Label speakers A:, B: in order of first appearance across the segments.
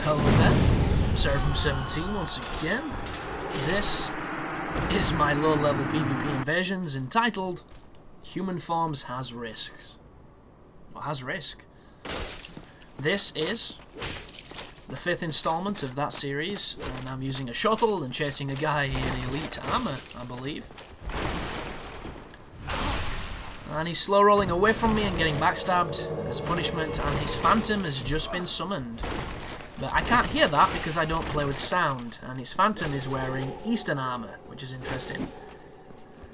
A: Hello there, Seraphim17 once again. This is my low-level PvP invasions entitled Human Forms Has Risks. Or has risk. This is the 5th installment of that series, and I'm using a shuttle and chasing a guy in elite armor, I believe. And he's slow rolling away from me and getting backstabbed as a punishment, and his phantom has just been summoned. But I can't hear that because I don't play with sound, and his phantom is wearing Eastern armor, which is interesting.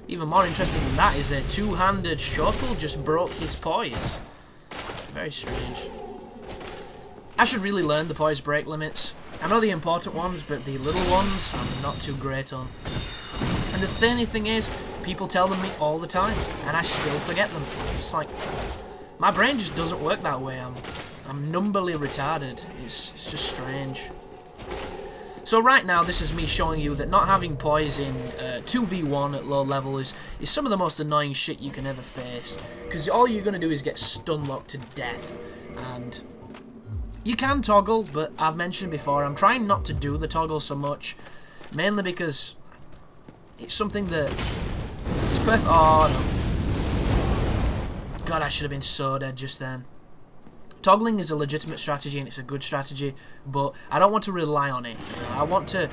A: Even more interesting than that is a two-handed shuttle just broke his poise. Very strange. I should really learn the poise break limits. I know the important ones, but the little ones I'm not too great on. And the funny thing is, people tell them me all the time, and I still forget them. It's like, my brain just doesn't work that way. I'm numbly retarded. It's just strange. So right now, this is me showing you that not having poise in 2v1 at low level is some of the most annoying shit you can ever face. Because all you're going to do is get stun locked to death. And you can toggle, but I've mentioned before, I'm trying not to do the toggle so much. Mainly because it's something that... it's perfect. Oh, no. God, I should have been so dead just then. Toggling is a legitimate strategy and it's a good strategy, but I don't want to rely on it. I want to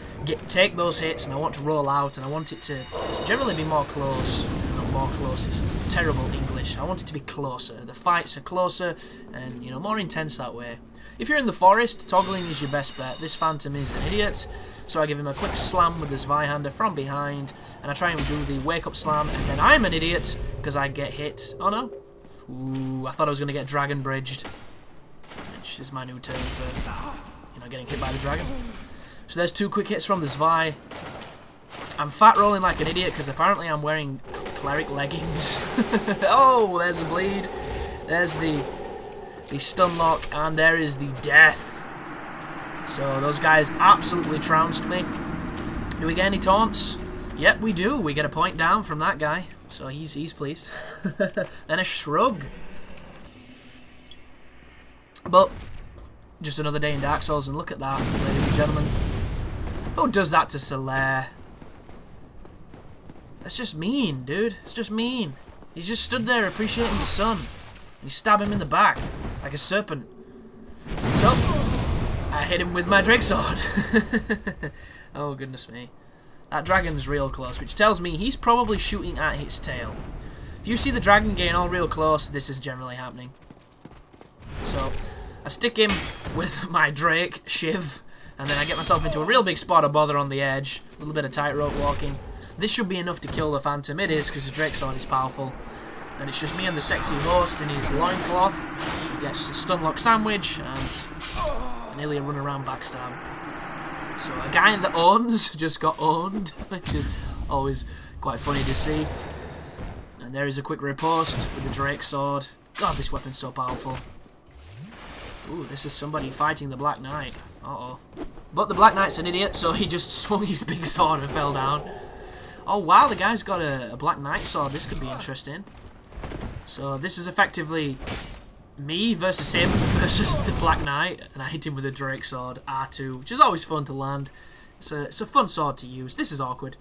A: take those hits and I want to roll out and I want it to generally be more close. Not more close is terrible English. I want it to be closer. The fights are closer and, you know, more intense that way. If you're in the forest, toggling is your best bet. This phantom is an idiot, so I give him a quick slam with the Zweihander from behind and I try and do the wake up slam, and then I'm an idiot because I get hit. Oh no. Ooh, I thought I was going to get dragon bridged. Which is my new term for, you know, getting hit by the dragon. So there's two quick hits from the Zwei. I'm fat rolling like an idiot because apparently I'm wearing cleric leggings. Oh, there's the bleed. There's the stun lock, and there is the death. So those guys absolutely trounced me. Do we get any taunts? Yep, we do. We get a point down from that guy. So he's pleased. Then a shrug. But, just another day in Dark Souls, and look at that, ladies and gentlemen. Who does that to Solaire? That's just mean, dude. It's just mean. He's just stood there appreciating the sun. And you stab him in the back, like a serpent. So, I hit him with my Drake Sword. Oh, goodness me. That dragon's real close, which tells me he's probably shooting at his tail. If you see the dragon getting all real close, this is generally happening. So, I stick him with my Drake Shiv, and then I get myself into a real big spot of bother on the edge. A little bit of tightrope walking. This should be enough to kill the Phantom. It is, because the Drake Sword is powerful. And it's just me and the sexy host in his loincloth. He gets a stunlock sandwich, and nearly a run around backstab. So, a guy that owns just got owned, which is always quite funny to see. And there is a quick riposte with the Drake Sword. God, this weapon's so powerful. Ooh, this is somebody fighting the Black Knight. Uh-oh. But the Black Knight's an idiot, so he just swung his big sword and fell down. Oh, wow, the guy's got a Black Knight sword. This could be interesting. So this is effectively me versus him versus the Black Knight, and I hit him with a Drake Sword, R2, which is always fun to land. It's a fun sword to use. This is awkward.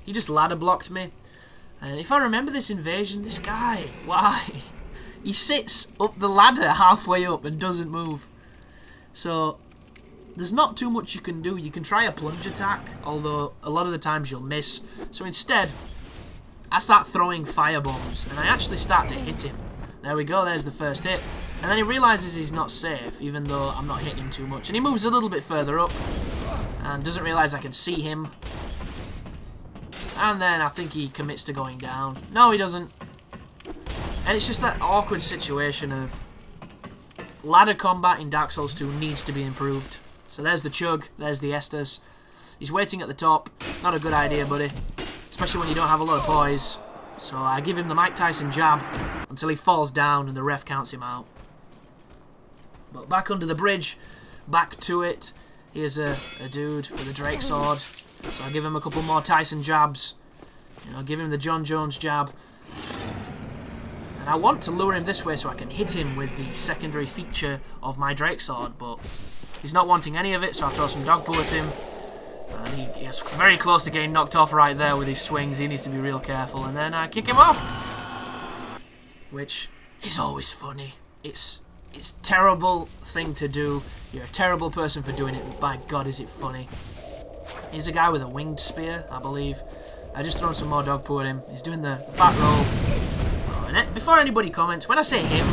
A: He just ladder blocked me. And if I remember this invasion, this guy, why? He sits up the ladder halfway up and doesn't move. So, there's not too much you can do. You can try a plunge attack, although a lot of the times you'll miss. So instead, I start throwing fire bombs, and I actually start to hit him. There we go, there's the first hit. And then he realises he's not safe, even though I'm not hitting him too much. And he moves a little bit further up, and doesn't realise I can see him. And then I think he commits to going down. No, he doesn't. And it's just that awkward situation of ladder combat in Dark Souls 2 needs to be improved. So there's the Chug, there's the Estus. He's waiting at the top. Not a good idea, buddy. Especially when you don't have a lot of poise. So I give him the Mike Tyson jab until he falls down and the ref counts him out. But back under the bridge, back to it. Here's a dude with a Drake Sword. So I give him a couple more Tyson jabs. You know, give him the John Jones jab. And I want to lure him this way so I can hit him with the secondary feature of my Drake Sword, but he's not wanting any of it, so I throw some dog poo at him. And he is very close to getting knocked off right there with his swings. He needs to be real careful. And then I kick him off, which is always funny. It's a terrible thing to do. You're a terrible person for doing it, but by God, is it funny. He's a guy with a winged spear, I believe. I just thrown some more dog poo at him. He's doing the fat roll. And before anybody comments, when I say him,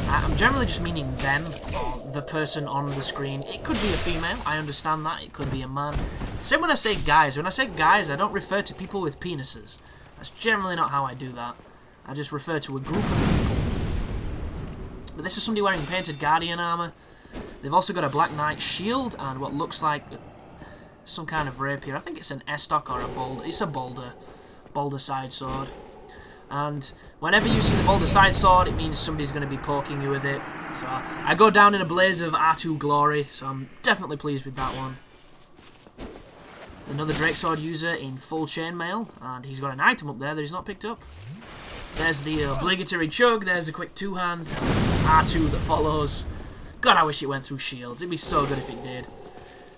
A: I'm generally just meaning them, or the person on the screen. It could be a female, I understand that. It could be a man. Same when I say guys. When I say guys, I don't refer to people with penises. That's generally not how I do that. I just refer to a group of people. But this is somebody wearing painted Guardian armor. They've also got a Black Knight shield and what looks like some kind of rapier. I think it's an Estoc or a boulder. It's a boulder side sword. And whenever you see the boulder side sword, it means somebody's going to be poking you with it. So I go down in a blaze of R2 glory, so I'm definitely pleased with that one. Another Drake Sword user in full chainmail, and he's got an item up there that he's not picked up. There's the obligatory chug, there's a quick two-hand, R2 that follows. God, I wish it went through shields. It'd be so good if it did.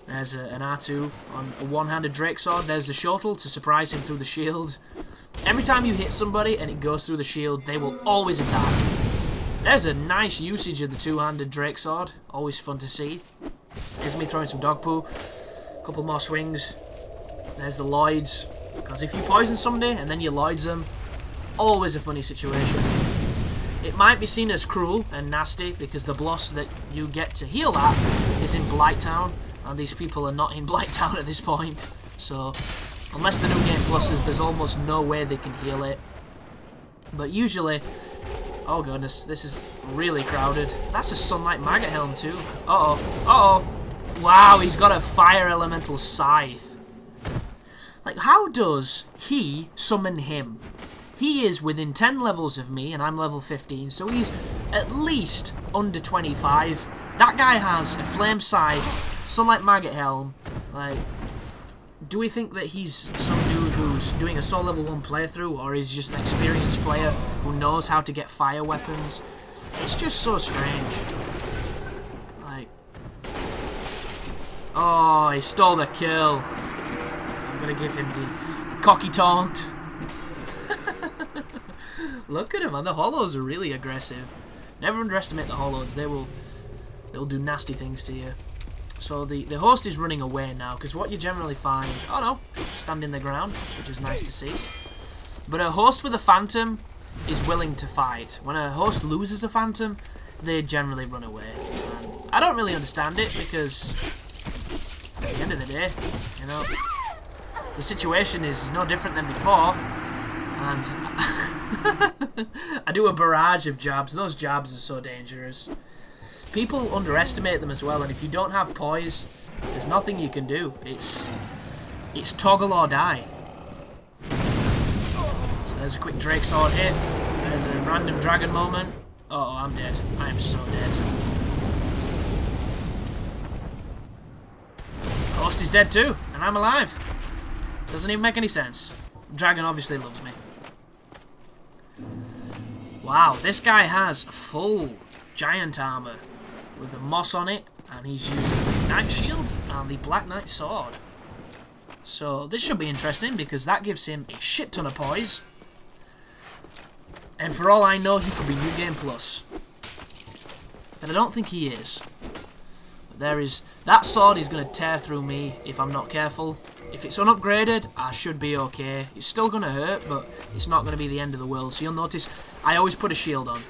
A: There's an R2 on a one-handed Drake Sword. There's the shuttle to surprise him through the shield. Every time you hit somebody and it goes through the shield, they will always attack. There's a nice usage of the two-handed Drake Sword. Always fun to see. Here's me throwing some dog poo. A couple more swings. There's the Lloyds. Because if you poison somebody and then you Lloyds them, always a funny situation. It might be seen as cruel and nasty because the boss that you get to heal at is in Blighttown, and these people are not in Blighttown at this point. So unless the new game pluses, there's almost no way they can heal it. But usually, oh goodness, this is really crowded. That's a Sunlight Maggot Helm too. Uh-oh, uh-oh. Wow, he's got a Fire Elemental Scythe. Like, how does he summon him? He is within 10 levels of me, and I'm level 15, so he's at least under 25. That guy has a Flame Scythe, Sunlight Maggot Helm. Like, do we think that he's some dude who's doing a solo level 1 playthrough, or is he just an experienced player who knows how to get fire weapons? It's just so strange. Like, oh, he stole the kill. I'm gonna give him the cocky taunt. Look at him, man. The hollows are really aggressive. Never underestimate the hollows. They'll do nasty things to you. So the host is running away now, because what you generally find... Oh no, stand in the ground, which is nice to see. But a host with a phantom is willing to fight. When a host loses a phantom, they generally run away. And I don't really understand it, because at the end of the day, you know, the situation is no different than before. And I do a barrage of jabs. Those jabs are so dangerous. People underestimate them as well, and if you don't have poise, there's nothing you can do. It's toggle or die. So there's a quick Drake Sword hit. There's a random dragon moment. Oh, I'm dead. I am so dead. Host is dead too, and I'm alive. Doesn't even make any sense. Dragon obviously loves me. Wow, this guy has full giant armor with the moss on it, and he's using the Knight Shield and the Black Knight Sword. So this should be interesting, because that gives him a shit ton of poise. And for all I know, he could be New Game Plus. But I don't think he is. But there is... That sword is going to tear through me if I'm not careful. If it's unupgraded, I should be okay. It's still going to hurt, but it's not going to be the end of the world. So you'll notice I always put a shield on.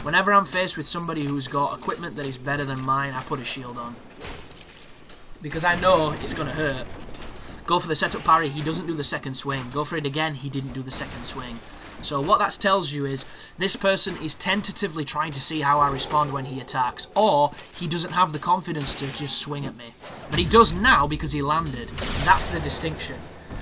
A: Whenever I'm faced with somebody who's got equipment that is better than mine, I put a shield on. Because I know it's going to hurt. Go for the setup parry, he doesn't do the second swing. Go for it again, he didn't do the second swing. So what that tells you is, this person is tentatively trying to see how I respond when he attacks, or he doesn't have the confidence to just swing at me. But he does now because he landed. That's the distinction.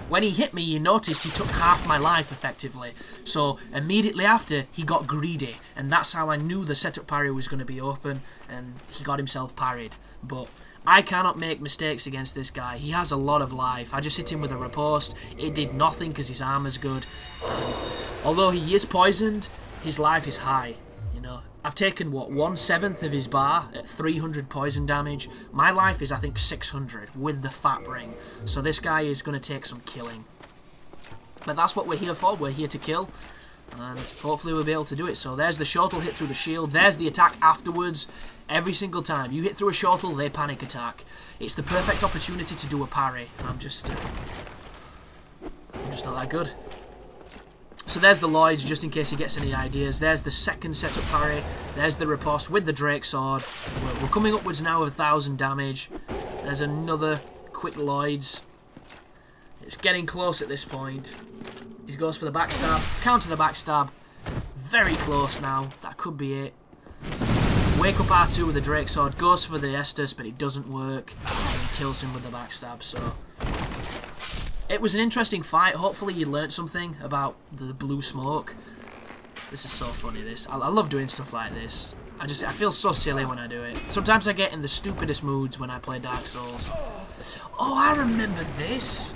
A: When he hit me, you noticed he took half my life, effectively. So immediately after, he got greedy, and that's how I knew the setup parry was going to be open, and he got himself parried. But I cannot make mistakes against this guy. He has a lot of life. I just hit him with a riposte. It did nothing because his armor's good. Although he is poisoned, his life is high. I've taken, what, 1/7 of his bar at 300 poison damage. My life is, I think, 600 with the fat ring. So this guy is going to take some killing. But that's what we're here for. We're here to kill. And hopefully we'll be able to do it. So there's the shortle hit through the shield. There's the attack afterwards. Every single time. You hit through a shortle, they panic attack. It's the perfect opportunity to do a parry. I'm just not that good. So there's the Lloyd, just in case he gets any ideas. There's the second setup parry. There's the riposte with the Drake Sword. We're coming upwards now of 1,000 damage. There's another quick Lloyd's. It's getting close at this point. He goes for the backstab. Counter the backstab. Very close now. That could be it. Wake up R2 with the Drake Sword. Goes for the Estus, but it doesn't work. And he kills him with the backstab, so... It was an interesting fight. Hopefully you learnt something about the blue smoke. This is so funny, this. I love doing stuff like this. I feel so silly when I do it. Sometimes I get in the stupidest moods when I play Dark Souls. Oh, I remember this.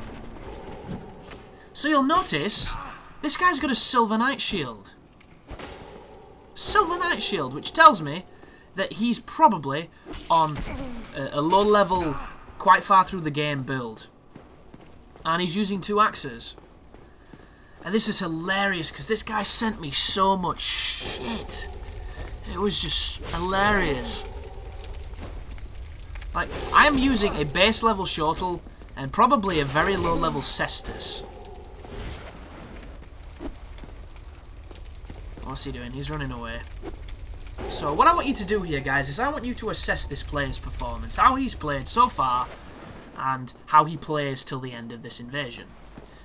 A: So you'll notice, this guy's got a Silver Knight shield. Silver Knight shield, which tells me that he's probably on a low level, quite far through the game build. And he's using 2 axes. And this is hilarious because this guy sent me so much shit. It was just hilarious. Like, I am using a base level shortle and probably a very low level cestus. What's he doing? He's running away. So what I want you to do here, guys, is I want you to assess this player's performance. How he's played so far. And how he plays till the end of this invasion.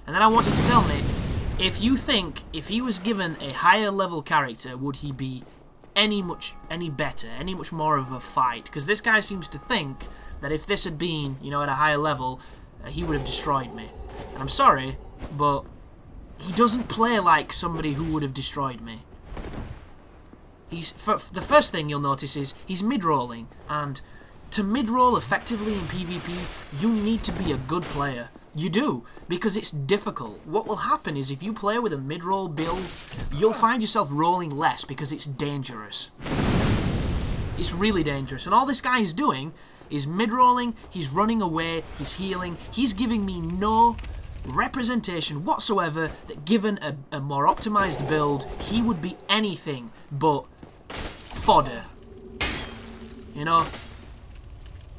A: And then I want you to tell me if you think if he was given a higher level character, would he be any much better, any much more of a fight? Because this guy seems to think that if this had been, you know, at a higher level, he would have destroyed me. And I'm sorry, but he doesn't play like somebody who would have destroyed me. The first thing you'll notice is he's mid-rolling, and to mid-roll effectively in PvP, you need to be a good player. You do, because it's difficult. What will happen is if you play with a mid-roll build, you'll find yourself rolling less because it's dangerous. It's really dangerous. And all this guy is doing is mid-rolling, he's running away, he's healing, he's giving me no representation whatsoever that given a more optimized build, he would be anything but fodder. You know?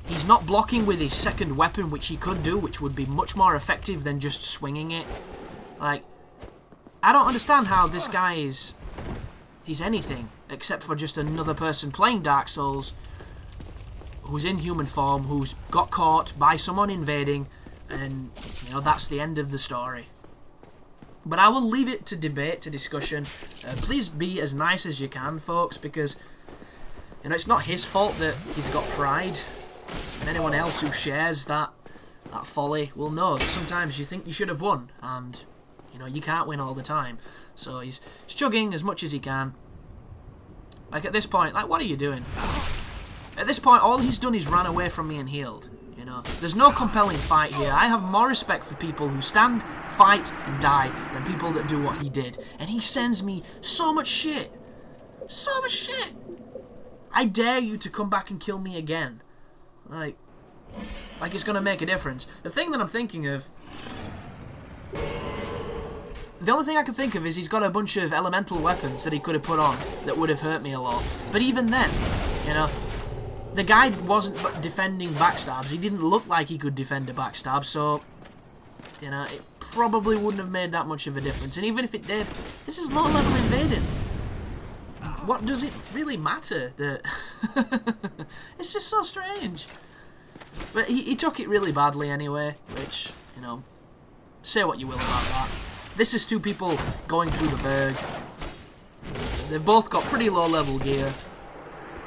A: He's not blocking with his second weapon, which he could do, which would be much more effective than just swinging it. Like, I don't understand how this guy is... He's anything, except for just another person playing Dark Souls, who's in human form, who's got caught by someone invading, and, you know, that's the end of the story. But I will leave it to debate, to discussion. Please be as nice as you can, folks, because, you know, it's not his fault that he's got pride. And anyone else who shares that folly will know that sometimes you think you should have won, and you know you can't win all the time. So he's chugging as much as he can. Like at this point, like what are you doing? At this point, all he's done is ran away from me and healed. You know, there's no compelling fight here. I have more respect for people who stand, fight, and die than people that do what he did. And he sends me so much shit, so much shit. I dare you to come back and kill me again. Like it's gonna make a difference. The thing that I'm thinking of... The only thing I can think of is he's got a bunch of elemental weapons that he could have put on that would have hurt me a lot. But even then, you know, the guy wasn't defending backstabs. He didn't look like he could defend a backstab, so, you know, it probably wouldn't have made that much of a difference. And even if it did, this is low-level invading. What does it really matter that... It's just so strange. But he took it really badly anyway, which, you know, say what you will about that. This is 2 people going through the berg. They've both got pretty low level gear.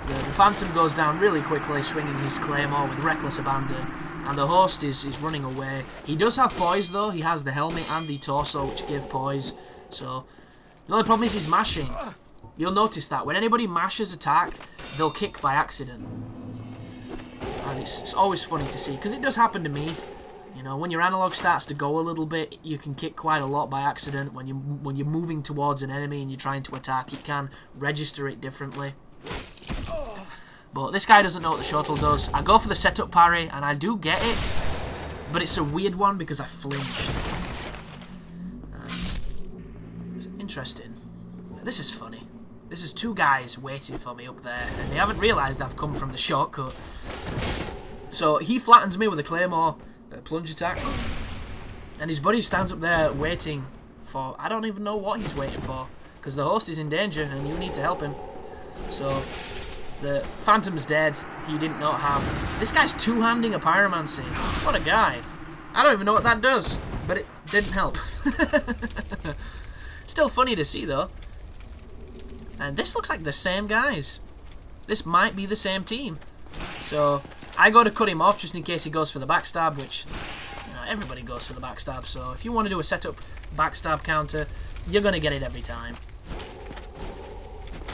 A: The Phantom goes down really quickly, swinging his claymore with reckless abandon. And the host is running away. He does have poise though. He has the helmet and the torso which give poise. So, the only problem is he's mashing. You'll notice that. When anybody mashes attack, they'll kick by accident. And it's always funny to see, because it does happen to me. You know, when your analog starts to go a little bit, you can kick quite a lot by accident. When you're moving towards an enemy and you're trying to attack, it can register it differently. But this guy doesn't know what the shuttle does. I go for the setup parry, and I do get it, but it's a weird one because I flinched. And interesting. This is funny. This is two guys waiting for me up there, and they haven't realised I've come from the shortcut. So he flattens me with a claymore, plunge attack, and his buddy stands up there waiting for... I don't even know what he's waiting for, because the host is in danger and you need to help him. So the Phantom's dead. He did not have... This guy's two-handing a pyromancy. What a guy. I don't even know what that does, but it didn't help. Still funny to see, though. And this looks like the same guys. This might be the same team. So I go to cut him off just in case he goes for the backstab, which, you know, everybody goes for the backstab. So if you want to do a setup backstab counter, you're going to get it every time.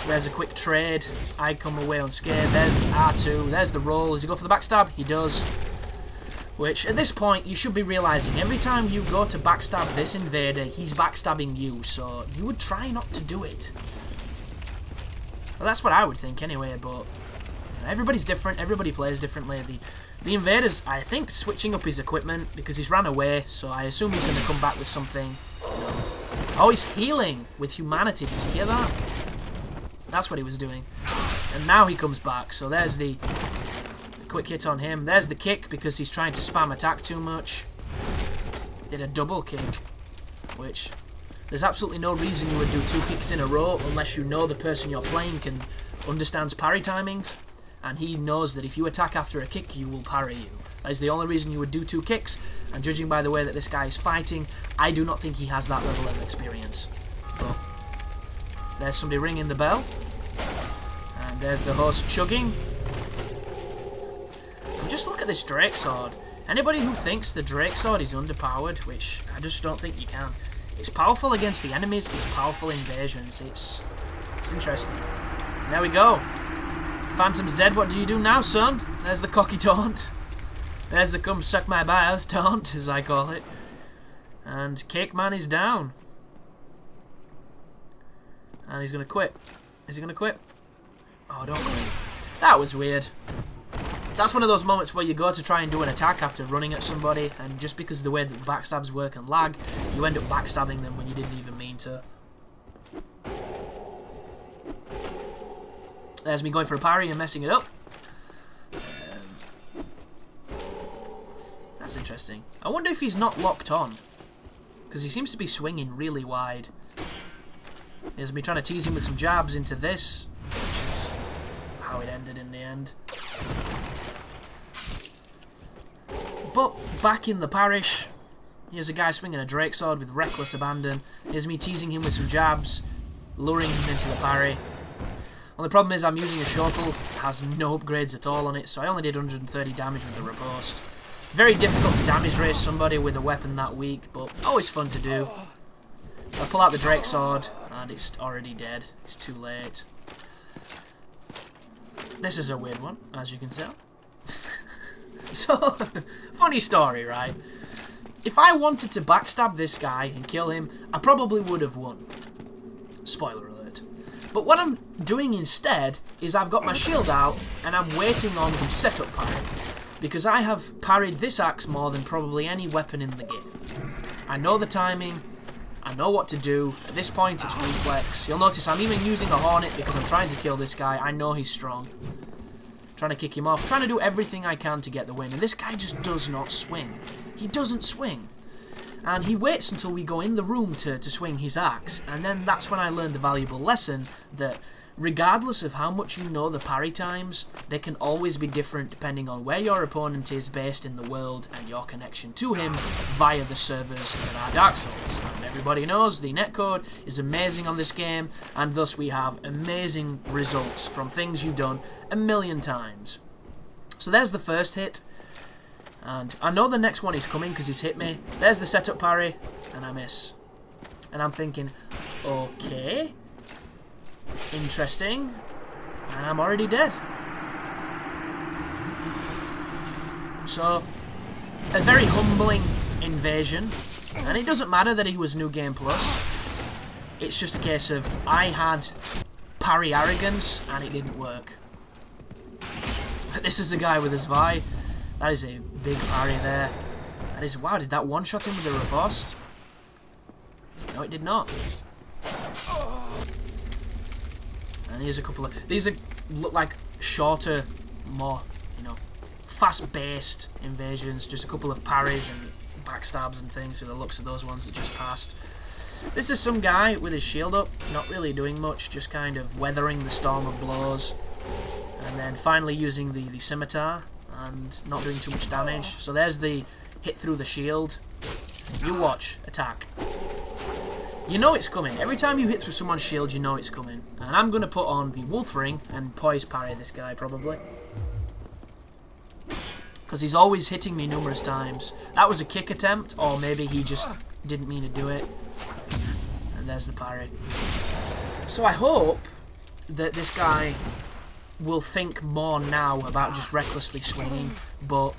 A: There's a quick trade. I come away unscathed. There's the R2. There's the roll. Does he go for the backstab? He does. Which, at this point, you should be realising every time you go to backstab this invader, he's backstabbing you. So you would try not to do it. Well, that's what I would think anyway, but you know, everybody's different. Everybody plays differently. The invader's, I think, switching up his equipment because he's ran away, so I assume he's going to come back with something. Oh, he's healing with humanity. Did you hear that? That's what he was doing. And now he comes back, so there's the quick hit on him. There's the kick because he's trying to spam attack too much. Did a double kick, which... There's absolutely no reason you would do two kicks in a row unless you know the person you're playing understands parry timings, and he knows that if you attack after a kick, you will parry you. That is the only reason you would do two kicks, and judging by the way that this guy is fighting, I do not think he has that level of experience. But there's somebody ringing the bell, and there's the host chugging. And just look at this Drake Sword. Anybody who thinks the Drake Sword is underpowered, which I just don't think you can. It's powerful against the enemies, it's powerful invasions, it's interesting. And there we go. Phantom's dead, what do you do now, son? There's the cocky taunt. There's the come suck my bios taunt, as I call it. And Cake Man is down. And he's gonna quit. Is he gonna quit? Oh, don't quit. That was weird. That's one of those moments where you go to try and do an attack after running at somebody, and just because of the way that the backstabs work and lag, you end up backstabbing them when you didn't even mean to. There's me going for a parry and messing it up. That's interesting. I wonder if he's not locked on, because he seems to be swinging really wide. There's me trying to tease him with some jabs into this, which is how it ended in the end. But back in the parish, here's a guy swinging a Drake Sword with reckless abandon. Here's me teasing him with some jabs, luring him into the parry. Only problem is I'm using a shuttle, it has no upgrades at all on it, so I only did 130 damage with the riposte. Very difficult to damage race somebody with a weapon that weak, but always fun to do. I pull out the Drake Sword, and it's already dead. It's too late. This is a weird one, as you can tell. So, funny story, right? If I wanted to backstab this guy and kill him, I probably would have won. Spoiler alert. But what I'm doing instead is I've got my shield out and I'm waiting on the setup parry. Because I have parried this axe more than probably any weapon in the game. I know the timing, I know what to do. At this point it's reflex. You'll notice I'm even using a hornet because I'm trying to kill this guy. I know he's strong. Trying to kick him off, trying to do everything I can to get the win, and this guy just does not swing. He doesn't swing. And he waits until we go in the room to swing his axe, and then that's when I learned the valuable lesson that regardless of how much you know the parry times, they can always be different depending on where your opponent is based in the world and your connection to him via the servers that are Dark Souls. And everybody knows the netcode is amazing on this game, and thus we have amazing results from things you've done a million times. So there's the first hit, and I know the next one is coming because he's hit me. There's the setup parry, and I miss. And I'm thinking, okay, interesting, and I'm already dead. So, a very humbling invasion, and it doesn't matter that he was New Game Plus. It's just a case of I had parry arrogance and it didn't work. This is a guy with his Vi. That is a big parry there. That is, wow, did that one-shot him with a riposte? No, it did not. And here's a couple of... These look like shorter, more, you know, fast-based invasions. Just a couple of parries and backstabs and things for the looks of those ones that just passed. This is some guy with his shield up, not really doing much, just kind of weathering the storm of blows. And then finally using the scimitar and not doing too much damage. So there's the hit through the shield. You watch, attack. You know it's coming. Every time you hit through someone's shield, you know it's coming. And I'm going to put on the Wolf Ring and poise parry this guy, probably. Because he's always hitting me numerous times. That was a kick attempt, or maybe he just didn't mean to do it. And there's the parry. So I hope that this guy will think more now about just recklessly swinging, but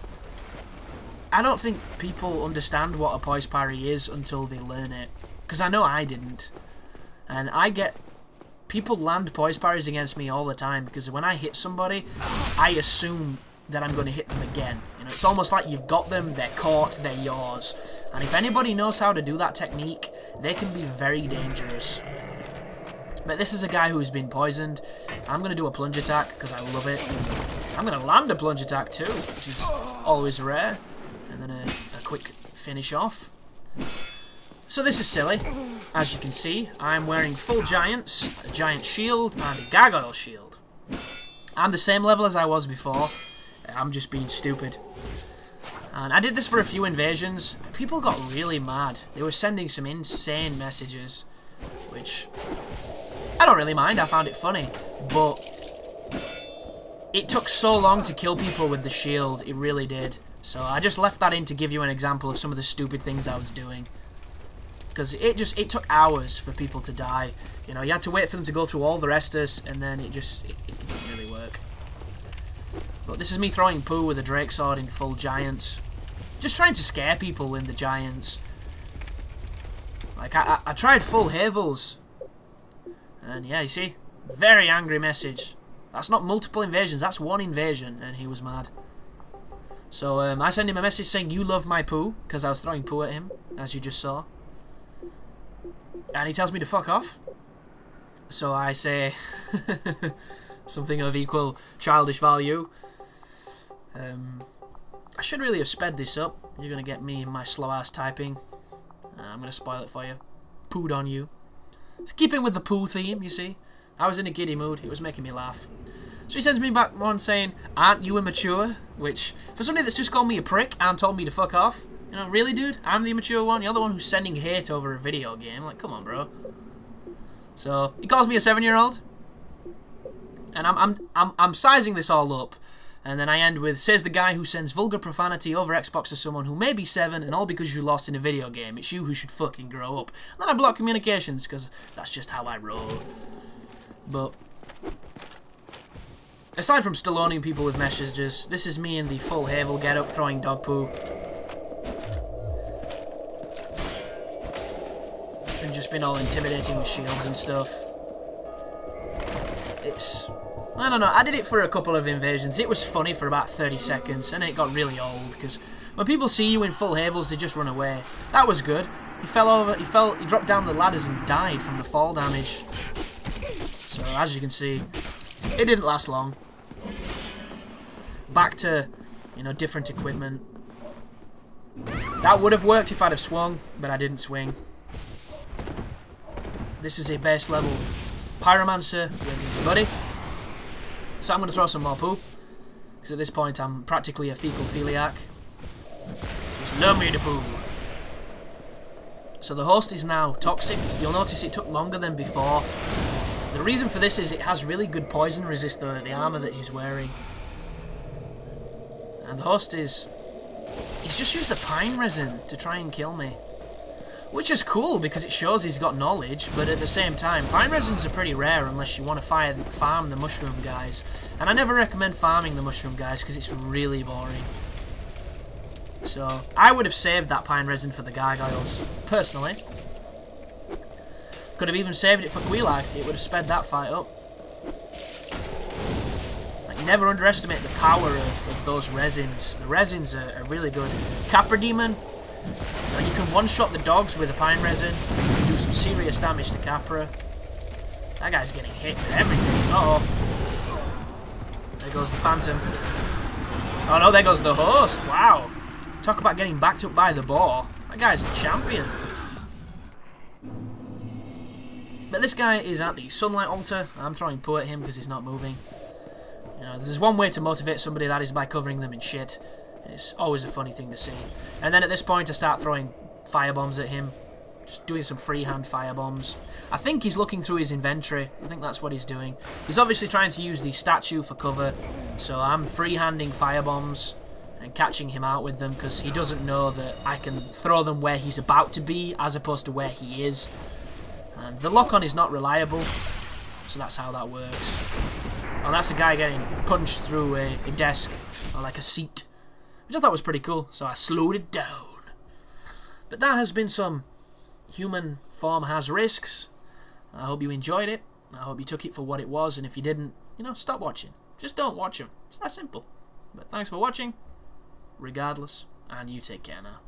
A: I don't think people understand what a poise parry is until they learn it. Because I know I didn't. And I get... People land poise parries against me all the time, because when I hit somebody, I assume that I'm going to hit them again. You know, it's almost like you've got them, they're caught, they're yours. And if anybody knows how to do that technique, they can be very dangerous. But this is a guy who's been poisoned. I'm going to do a plunge attack, because I love it. I'm going to land a plunge attack too, which is always rare. And then a quick finish off. So this is silly. As you can see, I'm wearing full giants, a giant shield, and a gargoyle shield. I'm the same level as I was before. I'm just being stupid. And I did this for a few invasions, but people got really mad. They were sending some insane messages, which I don't really mind. I found it funny, but it took so long to kill people with the shield. It really did. So I just left that in to give you an example of some of the stupid things I was doing. Because it took hours for people to die. You know, you had to wait for them to go through all the Restus, and then it didn't really work. But this is me throwing poo with a Drake Sword in full giants. Just trying to scare people in the giants. Like, I tried full Havels. And yeah, you see? Very angry message. That's not multiple invasions, that's one invasion, and he was mad. So I sent him a message saying, "You love my poo," because I was throwing poo at him, as you just saw. And he tells me to fuck off. So I say something of equal childish value. I should really have sped this up. You're going to get me and my slow-ass typing. I'm going to spoil it for you. Pooed on you. It's keeping with the poo theme, you see. I was in a giddy mood. It was making me laugh. So he sends me back one saying, "Aren't you immature?" Which, for somebody that's just called me a prick and told me to fuck off, you know, really, dude? I'm the immature one? You're the one who's sending hate over a video game. Like, come on, bro. So, he calls me a 7-year-old. And I'm sizing this all up. And then I end with, "Says the guy who sends vulgar profanity over Xbox to someone who may be 7, and all because you lost in a video game. It's you who should fucking grow up." And then I block communications, because that's just how I roll. But aside from Stalloning people with messages, this is me in the full Havel getup throwing dog poo. And just been all intimidating with shields and stuff. It's... I don't know, I did it for a couple of invasions. It was funny for about 30 seconds, and it got really old, because when people see you in full Havels, they just run away. That was good. He fell over, he dropped down the ladders and died from the fall damage. So, as you can see, it didn't last long. Back to, you know, different equipment. That would have worked if I'd have swung, but I didn't swing. This is a base level Pyromancer with his buddy. So I'm going to throw some more poo. Because at this point I'm practically a fecal-philiac. Just love me to poo. So the host is now toxic. You'll notice it took longer than before. The reason for this is it has really good poison resist, the armor that he's wearing. And the host is... he's just used a pine resin to try and kill me. Which is cool because it shows he's got knowledge, but at the same time, pine resins are pretty rare unless you want to farm the mushroom guys. And I never recommend farming the mushroom guys because it's really boring. So I would have saved that pine resin for the gargoyles, personally. Could have even saved it for Quelaag. It would have sped that fight up. Like, never underestimate the power of those resins. The resins are really good. Capra Demon, you can one-shot the dogs with a pine resin. You can do some serious damage to Capra. That guy's getting hit with everything. Uh-oh. There goes the Phantom. Oh no, there goes the host. Wow. Talk about getting backed up by the ball. That guy's a champion. But this guy is at the Sunlight Altar. I'm throwing poo at him because he's not moving. You know, there's one way to motivate somebody, that is by covering them in shit. It's always a funny thing to see. And then at this point I start throwing firebombs at him. Just doing some freehand firebombs. I think he's looking through his inventory. I think that's what he's doing. He's obviously trying to use the statue for cover. So I'm freehanding firebombs and catching him out with them because he doesn't know that I can throw them where he's about to be as opposed to where he is. And the lock-on is not reliable, so that's how that works. Oh, that's a guy getting punched through a desk, or like a seat, which I thought was pretty cool, so I slowed it down. But that has been some Human Form Has Risks. I hope you enjoyed it. I hope you took it for what it was, and if you didn't, you know, stop watching. Just don't watch them. It's that simple. But thanks for watching, regardless, and you take care now.